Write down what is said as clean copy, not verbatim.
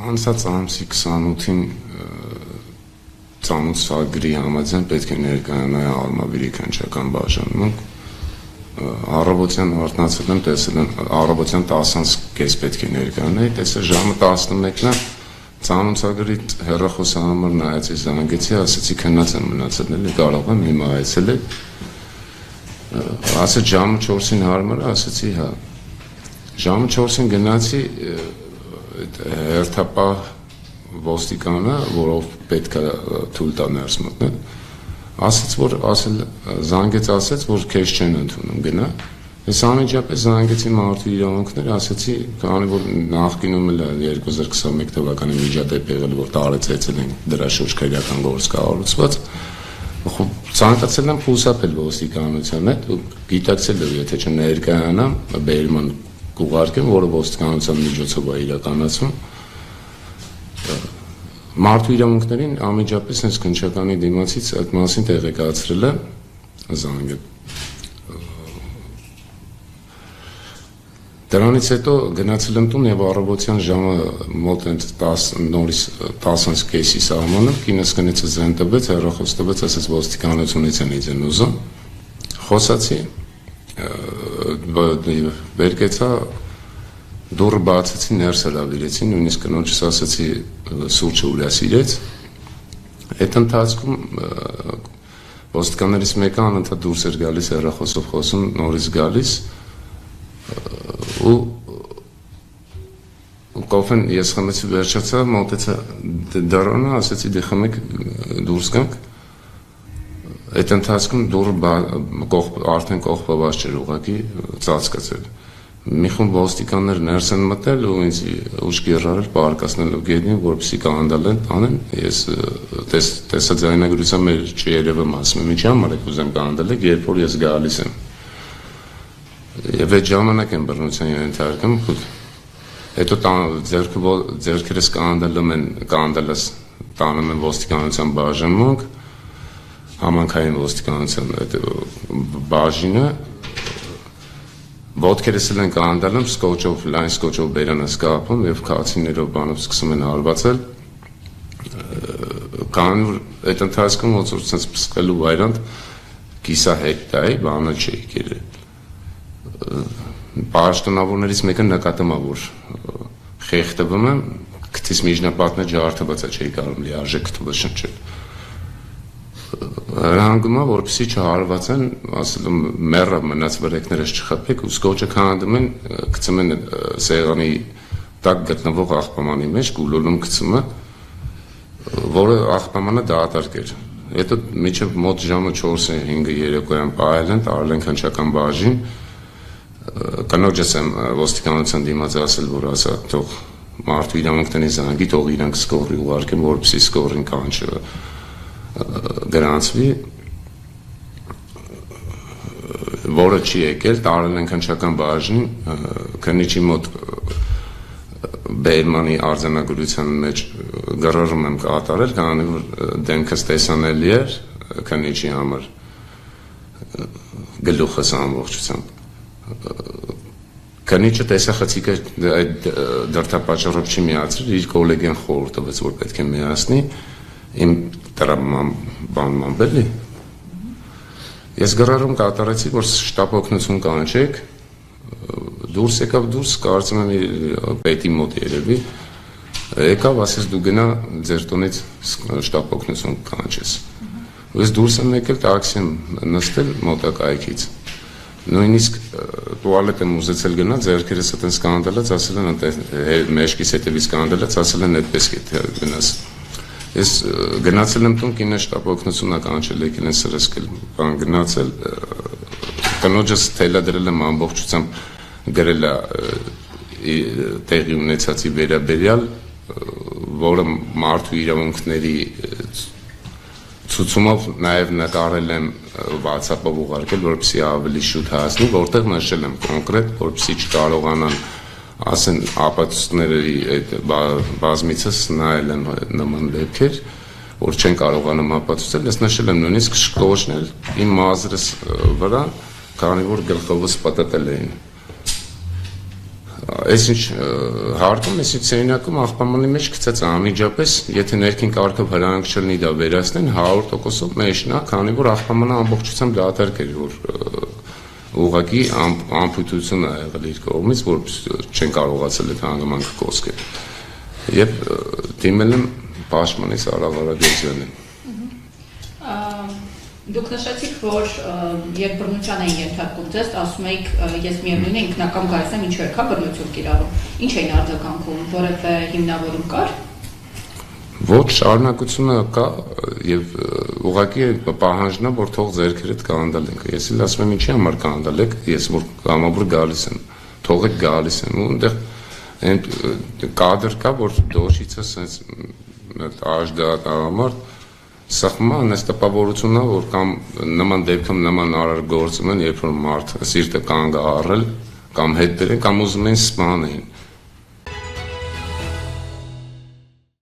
Անցած ամսի 28-ին ծանոթ սագրի համաձայն պետք է ներկայանա Արմավիրի քննչական բաժանում։ Առավոտյան արթնացել եմ, տեսել եմ առավոտյան 10:30 պետք է ներկայանայի, տեսա ժամը 11-ն է, ծանոթ սագրի հեռախոսահամար նայեցի, զանգեցի, ասեցի քննած եմ մնացել, էլի կարող եմ հիմա այցելել։ Ասեց ժամը 4-ին հարմար է, ասեցի հա։ Ժամը 4-ին գնացի հերթապահ ոստիկանը, որով պետք է թույլ տա ներս մտնել, զանգեց ասեց, որ քեզ չեն ընդունում, գնա։ Ես անմիջապես զանգեցի մարդու իրավունքները, ասեցի, քանի որ նախկինում էլ 2021 թվականի միջադեպ եղել, որ տարեցեցել են դրա շուրջ քրեական գործ կառուցված, ցանկացել եմ խուսափել ոստիկանության հետ, գիտակցել եմ, եթե չներկայանամ, բերման կուղարկեմ, որը ոստիկանության միջոցով է իրականացում։ Մարդու իրավունքներին անմիջապես հենց քննչականի դիմացից այդ մասին տեղեկացրել եմ զանգել։ Դրանից հետո գնացել եմ տուն եւ առավոտյան ժամը մոտ 10:30-ի սահմանը կինս գնաց զեն տվեց, հեռախոս տվեց, ասաց ոստիկանությունից են իջեն ուզում։ Խոսացի, վերկեցա, դուրը բացեցի, ներս հրավիրեցի, նույնիսկ կնոջս ասացի սուրճը ուրասիրեց։ Այդ ընթացքում ոստիկաններից մեկը անընդհատ դուրս էր գալիս, հեռախոսով խոսում, նորից գալիս ու կոֆեն ես խմեցի, վերջացա, մոտեցա դռանը, ասեցի դե խմեք, դուրս գանք։ Այդ ընթացքում դուրը արդեն կողպված չէր, ուղղակի ծածկացել։ Մի խումբ ոստիկաններ ներս են մտել ու ինձ ուշքի հրարել պարկասնելով գետնին, որպեսզի կանդալեն անեն, ես տեսա ձայնագրության մեր չերևում ասում եմ, ինչի համար եք ուզեմ կանդալեք, երբ որ ես գալիս եմ։ Եվ այդ ժամանակ եմ բռնության ենթարկում, հետո ձեռքերս կանդալած տանում են ոստիկանության բաժանմունք, համանքային ոստիկանության բաժինը, ոտքերս էլ են կանդալում, սկոչով, լայն սկոչով բերանս կապում և քացիներով բանով սկսում են հարվածել, կան որ այդ ընթացքում ոնց որ ցած պսկվելու վայրանդ կիսահետ տայի, բանը չէի կերել։ Պաշտոնավորներից մեկը նկատում է, որ խեղդվում եմ, քթիս միջնապատն է ջարդված է, չէի կարող լիարժեք քթվը շնչել։ Հրահանգում է, որպեսզի չհարվածեն, ասել եմ մեռը մնաց վրեկներս չխփեք ու սկոչը քանդում են, գցում են սեղանի տակ գտնվող աղբամանի մեջ, գուլոլում գցում է, որը աղբամանը դատարկ էր։ Հետո մինչև մոտ ժամը 4-5 երեկոյան պահել են, տարել են քննչական բաժին, կնոջս եմ ոստիկանության դիմաց ասել, որ ասա թող մարդու իրավունքների զանգի, թող իրանք սկորի ուղարկեմ, որպեսզի սկորին կանչը գրանցվի, որը չի եկել, տարել են քննչական բաժին, քննիչի մոտ բերմանի արձանագրության մեջ գրառում եմ կատարել, քանի որ դեմքս տեսանելի էր քննիչի համար, գլուխս ամբողջությամբ։ Քննիչը տեսախցիկը այդ դրդապատճառով չի միացրել, իր կոլեգյան խորհուրդ տվեց, որ պետք է միացնի, իմ տրամաբանման բելի։ Ես գրառում կատարեցի, որ շտապ օգնություն կանչեք, դուրս եկավ դուրս, կարծում եմ պետի մոտ երևի, եկավ, ասես դու գնա ձեր տոնից շտապ օգնություն կանչես։ Ես դուրս եմ եկել, տաքսի եմ նստել մոտակա այգից։ Նույնիսկ տուալետ եմ ուզեցել գնա, ձեռքերս այդպես կանդալած, ասել են մեջքիս հետևից կանդալած, ասել են այդպես գնաս։ Ես գնացել եմ տուն, կինը շտապ օգնություն կանչել, եկել են սրսկել, բան գնացել, կնոջս թելադրել եմ ամբողջությամբ գրել տեղի ունեցածի վերաբերյալ, որը մարդու իրավունքների ցուցումով նաև նկարել եմ WhatsApp-ով ուղարկել, որպեսզի ավելի շուտ հասնի, որտեղ նշել եմ կոնկրետ, որպեսզի չկարողանան ասեն ապացույցների այդ բազմիցս նայել են նման դեպքեր, որ չեն կարողանում ապացուցել, ես նշել եմ նույնիսկ շկոչնել իմ մազրս վրա, քանի որ գլխովս պատտել էին։ Այս ինչ հարկում, այս ինչ սենյակում աղբամանի մեջ գցած անմիջապես, եթե ներքին կարգով հրանք չլինի դա վերացնեն 100%-ով մեջն է, քանի որ աղբամանը ամբողջությամբ դատարկ էր, որ ուղղակի ամփոփություն է եղել իր կողմից, որ չեն կարողացել այդ հանգամանքը կոսկել։ Եվ դիմել եմ պաշտպանի Սարհ Ղարաբեկյանին։ Դուք նշեցիք, որ երբ բռնության էին ենթարկում ձեզ, ասում եք, ես միևնույն է ինքնակամ գայս եմ, ինչու եք բռնություն կիրառում։ Ինչ էին արձագանքում, որևէ հիմնավորում կար։ Ոչ, շարունակությունը կա եւ ուղղակի պահանջն է, որ թող ձերքերդ կանդալենք։ Ես էլ ասում եմ, ինչի համար կանդալեք, ես որ կամավոր գալիս եմ, թողեք գալիս եմ, ու այնտեղ այն կադր կա, որ դոշիցը sense աժդահամարտ սխման այս տպավորությունն է, որ կամ նման դեպքում նման արար գործում են, երբ որ մարդ սիրտը կանգ առել, կամ հետ դրեն, կամ ուզում են սպանեն։